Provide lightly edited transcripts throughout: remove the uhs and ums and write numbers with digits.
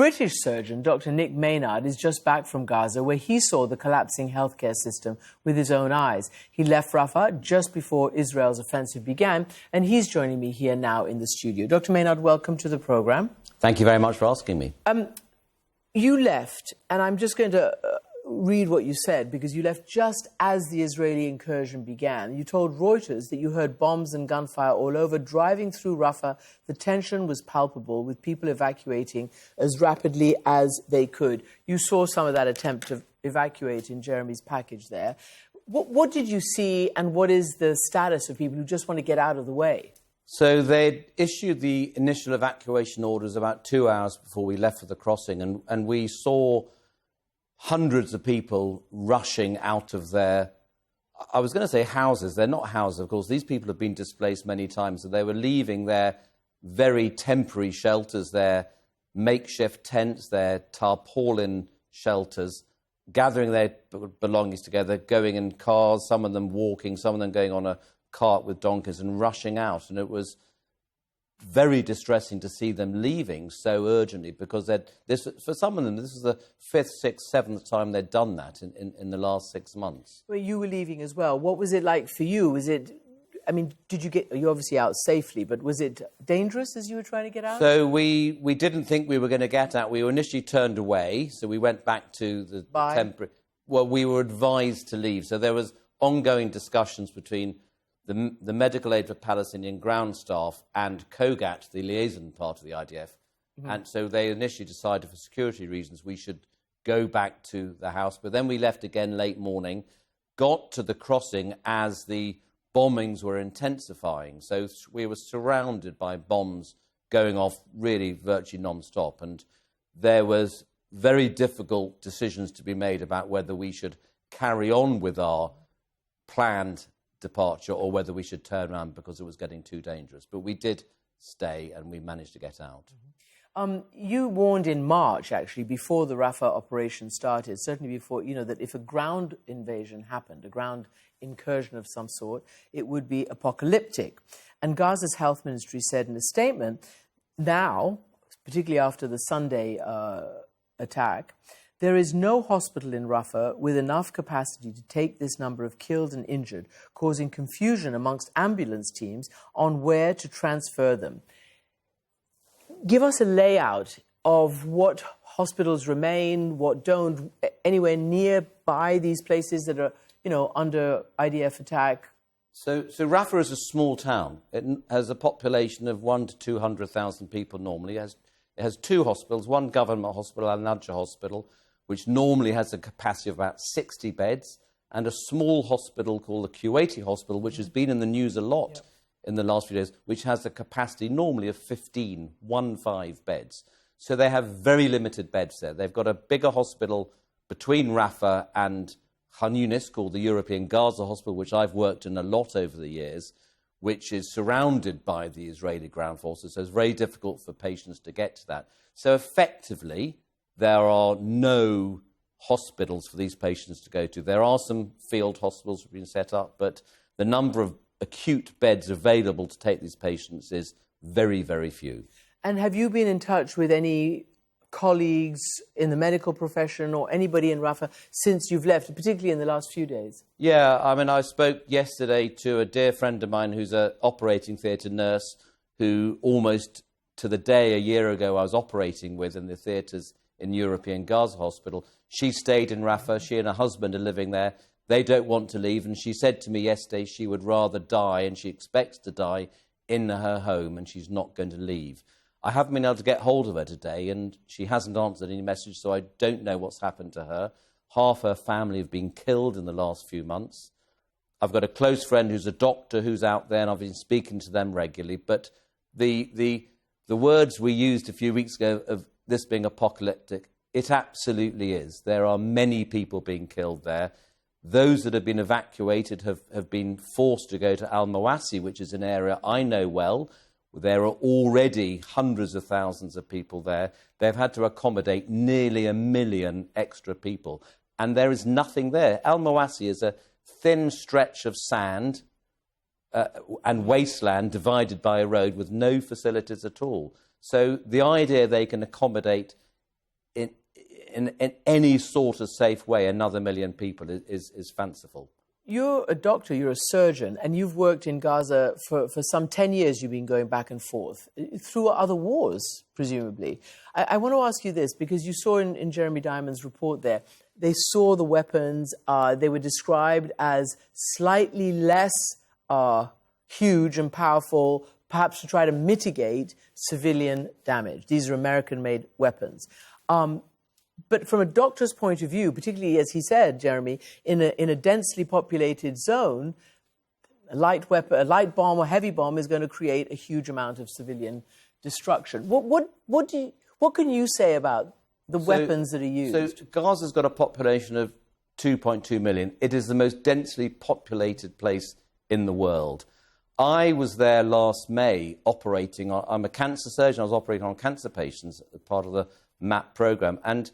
British surgeon Dr. Nick Maynard is just back from Gaza, where he saw the collapsing healthcare system with his own eyes. He left Rafah just before Israel's offensive began, and he's joining me here now in the studio. Dr. Maynard, welcome to the programme. Thank you very much for asking me. You left, and I'm just going to read what you said, because you left just as the Israeli incursion began. You told Reuters that you heard bombs and gunfire all over. Driving through Rafah, the tension was palpable, with people evacuating as rapidly as they could. You saw some of that attempt to evacuate in Jeremy's package there. What did you see, and what is the status of people who just want to get out of the way? So they issued the initial evacuation orders about 2 hours before we left for the crossing, and we saw hundreds of people rushing out of their, I was going to say houses. They're not houses, of course. These people have been displaced many times, so they were leaving their very temporary shelters, their makeshift tents, their tarpaulin shelters, gathering their belongings together, going in cars, some of them walking, some of them going on a cart with donkeys and rushing out. And it was very distressing to see them leaving so urgently, because for some of them, this is the 5th, 6th, 7th time they'd done that in the last 6 months. Well, you were leaving as well. What was it like for you? You obviously out safely, but was it dangerous as you were trying to get out? So we didn't think we were going to get out. We were initially turned away, so we went back to the temporary... Well, we were advised to leave. So there was ongoing discussions between the medical aid for Palestinian ground staff and COGAT, the liaison part of the IDF. Mm-hmm. And so they initially decided, for security reasons, we should go back to the house. But then we left again late morning, got to the crossing as the bombings were intensifying. So we were surrounded by bombs going off really virtually non-stop. And there was very difficult decisions to be made about whether we should carry on with our planned departure or whether we should turn around because it was getting too dangerous. But we did stay, and we managed to get out. You warned in March, actually, before the Rafah operation started, certainly before, that if a ground invasion happened, a ground incursion of some sort, it would be apocalyptic. And Gaza's health ministry said in a statement, now, particularly after the Sunday attack, there is no hospital in Rafah with enough capacity to take this number of killed and injured, causing confusion amongst ambulance teams on where to transfer them. Give us a layout of what hospitals remain, what don't, anywhere nearby these places that are, under IDF attack. So Rafah is a small town. It has a population of 100,000 to 200,000 people normally. It has 2 hospitals, one government hospital, Al-Najah Hospital, which normally has a capacity of about 60 beds, and a small hospital called the Kuwaiti Hospital, which has been in the news a lot in the last few days, which has a capacity normally of 15 beds. So they have very limited beds there. They've got a bigger hospital between Rafah and Khan Yunis called the European Gaza Hospital, which I've worked in a lot over the years, which is surrounded by the Israeli ground forces, so it's very difficult for patients to get to that. So effectively, there are no hospitals for these patients to go to. There are some field hospitals that have been set up, but the number of acute beds available to take these patients is very, very few. And have you been in touch with any colleagues in the medical profession or anybody in Rafah since you've left, particularly in the last few days? Yeah, I spoke yesterday to a dear friend of mine who's an operating theatre nurse who almost to the day a year ago I was operating with in the theatres in European Gaza Hospital. She stayed in Rafah. She and her husband are living there. They don't want to leave. And she said to me yesterday she would rather die, and she expects to die, in her home, and she's not going to leave. I haven't been able to get hold of her today, and she hasn't answered any message, so I don't know what's happened to her. Half her family have been killed in the last few months. I've got a close friend who's a doctor who's out there, and I've been speaking to them regularly. But the words we used a few weeks ago of this being apocalyptic, it absolutely is. There are many people being killed there. Those that have been evacuated have been forced to go to Al-Mawasi, which is an area I know well. There are already hundreds of thousands of people there. They've had to accommodate nearly 1 million extra people. And there is nothing there. Al-Mawasi is a thin stretch of sand and wasteland divided by a road with no facilities at all. So the idea they can accommodate in any sort of safe way another 1 million people is fanciful. You're a doctor, you're a surgeon, and you've worked in Gaza for some 10 years. You've been going back and forth through other wars, presumably. I want to ask you this, because you saw in Jeremy Diamond's report there, they saw the weapons, they were described as slightly less huge and powerful, perhaps to try to mitigate civilian damage. These are American-made weapons. But from a doctor's point of view, particularly, as he said, Jeremy, in a densely populated zone, a light bomb or heavy bomb is going to create a huge amount of civilian destruction. What can you say about the weapons that are used? So Gaza's got a population of 2.2 million. It is the most densely populated place in the world. I was there last May operating on... I'm a cancer surgeon. I was operating on cancer patients as part of the MAP programme. And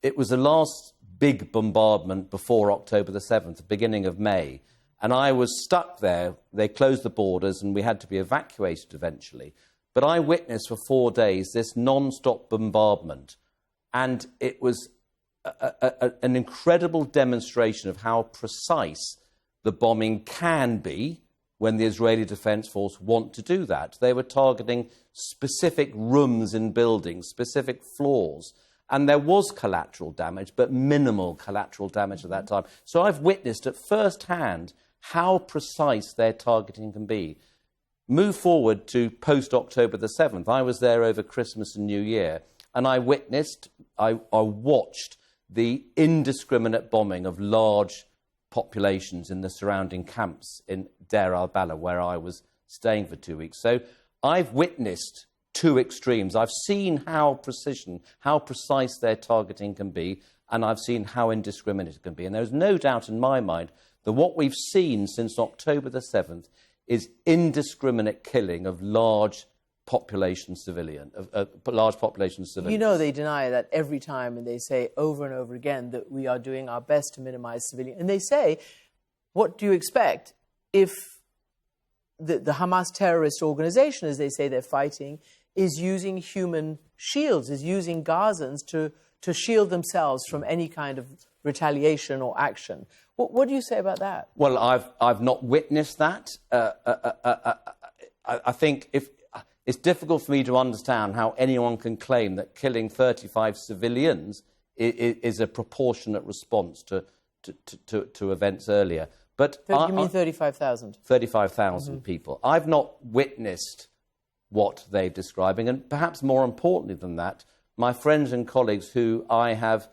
it was the last big bombardment before October the 7th, the beginning of May. And I was stuck there. They closed the borders and we had to be evacuated eventually. But I witnessed for 4 days this non-stop bombardment. And it was an incredible demonstration of how precise the bombing can be when the Israeli Defence Force want to do that. They were targeting specific rooms in buildings, specific floors. And there was collateral damage, but minimal collateral damage at that time. So I've witnessed at first hand how precise their targeting can be. Move forward to post-October the 7th. I was there over Christmas and New Year, and I watched the indiscriminate bombing of large populations in the surrounding camps in Deir al-Balah, where I was staying for 2 weeks. So I've witnessed two extremes. I've seen how precise their targeting can be, and I've seen how indiscriminate it can be. And there's no doubt in my mind that what we've seen since October the 7th is indiscriminate killing of large population civilians. You know, they deny that every time, and they say over and over again that we are doing our best to minimize civilian. And they say, what do you expect if the Hamas terrorist organization, as they say they're fighting, is using human shields, is using Gazans to shield themselves from any kind of retaliation or action? What do you say about that? Well, I've not witnessed that. I think it's difficult for me to understand how anyone can claim that killing 35 civilians is a proportionate response to events earlier. But you mean 35,000? 35,000 people. I've not witnessed what they're describing, and perhaps more importantly than that, my friends and colleagues who I have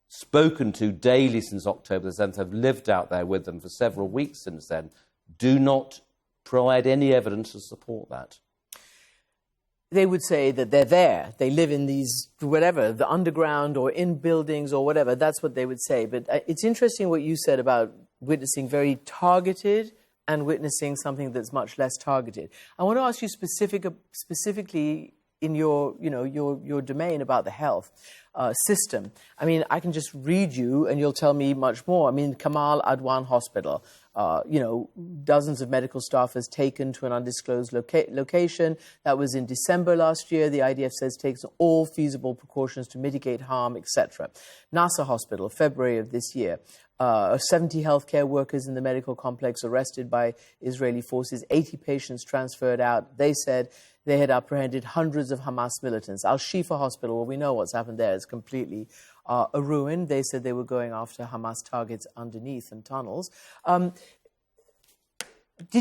spoken to daily since October the 7th, have lived out there with them for several weeks since then, do not provide any evidence to support that. They would say that they're there. They live in these, whatever, the underground or in buildings or whatever. That's what they would say. But it's interesting what you said about witnessing very targeted and witnessing something that's much less targeted. I want to ask you specifically in your domain about the health system. I mean, I can just read you and you'll tell me much more. I mean, Kamal Adwan Hospital, dozens of medical staff is taken to an undisclosed location. That was in December last year. The IDF says takes all feasible precautions to mitigate harm, etc. Nasser Hospital, February of this year. 70 healthcare workers in the medical complex arrested by Israeli forces, 80 patients transferred out. They said they had apprehended hundreds of Hamas militants. Al-Shifa Hospital, well, we know what's happened there. It's completely a ruin. They said they were going after Hamas targets underneath in tunnels. Did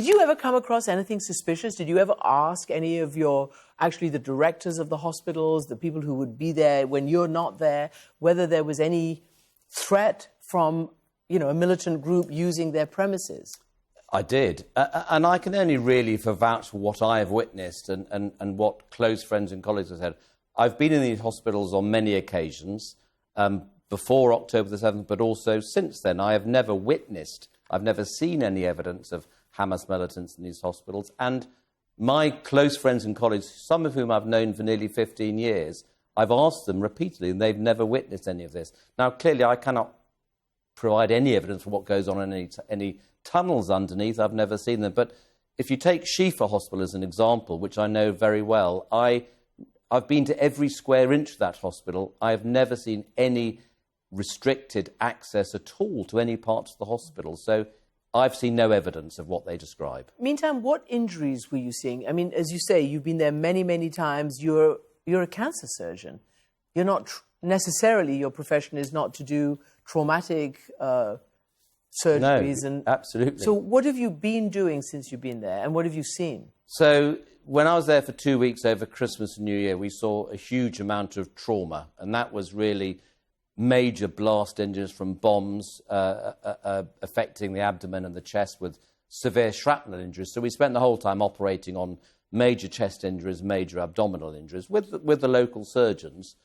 you ever come across anything suspicious? Did you ever ask any of the directors of the hospitals, the people who would be there when you're not there, whether there was any threat from a militant group using their premises? I did. And I can only really vouch for what I have witnessed and what close friends and colleagues have said. I've been in these hospitals on many occasions, before October the 7th, but also since then. I've never seen any evidence of Hamas militants in these hospitals. And my close friends and colleagues, some of whom I've known for nearly 15 years, I've asked them repeatedly, and they've never witnessed any of this. Now, clearly, I cannot provide any evidence for what goes on in any tunnels underneath. I've never seen them. But if you take Shifa Hospital as an example, which I know very well, I I've been to every square inch of that hospital. I have never seen any restricted access at all to any parts of the hospital. So I've seen no evidence of what they describe. Meantime, what injuries were you seeing? I mean, as you say, you've been there many, many times. You're a cancer surgeon. You're not necessarily, your profession is not to do traumatic surgeries. No, absolutely. So what have you been doing since you've been there, and what have you seen? So when I was there for 2 weeks over Christmas and New Year, we saw a huge amount of trauma, and that was really major blast injuries from bombs affecting the abdomen and the chest with severe shrapnel injuries. So we spent the whole time operating on major chest injuries, major abdominal injuries with the local surgeons.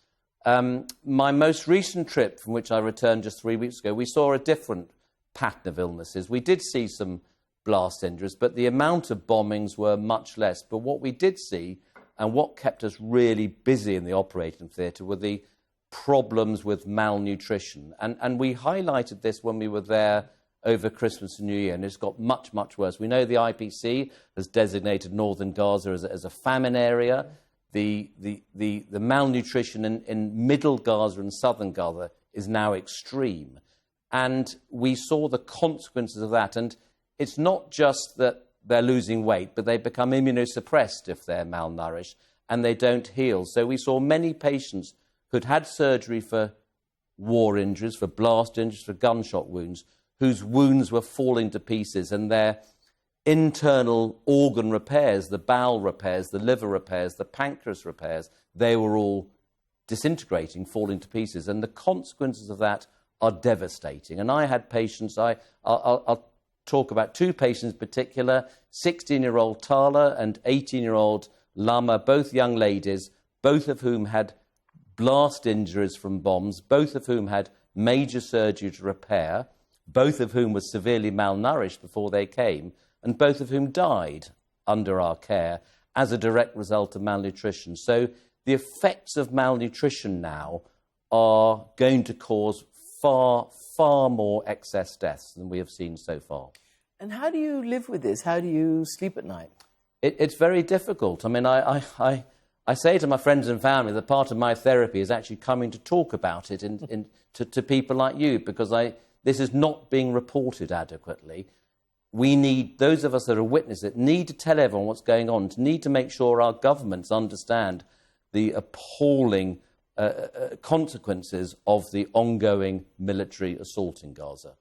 My most recent trip, from which I returned just 3 weeks ago, we saw a different pattern of illnesses. We did see some blast injuries, but the amount of bombings were much less. But what we did see, and what kept us really busy in the operating theatre, were the problems with malnutrition. And we highlighted this when we were there over Christmas and New Year, and it's got much, much worse. We know the IPC has designated northern Gaza as a famine area. The malnutrition in middle Gaza and southern Gaza is now extreme. And we saw the consequences of that. And it's not just that they're losing weight, but they become immunosuppressed if they're malnourished, and they don't heal. So we saw many patients who'd had surgery for war injuries, for blast injuries, for gunshot wounds, whose wounds were falling to pieces, and their internal organ repairs, the bowel repairs, the liver repairs, the pancreas repairs, they were all disintegrating, falling to pieces. And the consequences of that are devastating. And I had patients, I'll talk about two patients in particular, 16-year-old Tala and 18-year-old Lama, both young ladies, both of whom had blast injuries from bombs, both of whom had major surgery to repair, both of whom were severely malnourished before they came, and both of whom died under our care as a direct result of malnutrition. So the effects of malnutrition now are going to cause far, far more excess deaths than we have seen so far. And how do you live with this? How do you sleep at night? It's very difficult. I mean, I say to my friends and family that part of my therapy is actually coming to talk about it to people like you, because this is not being reported adequately. We need, those of us that are witnesses, that need to tell everyone what's going on, need to make sure our governments understand the appalling consequences of the ongoing military assault in Gaza.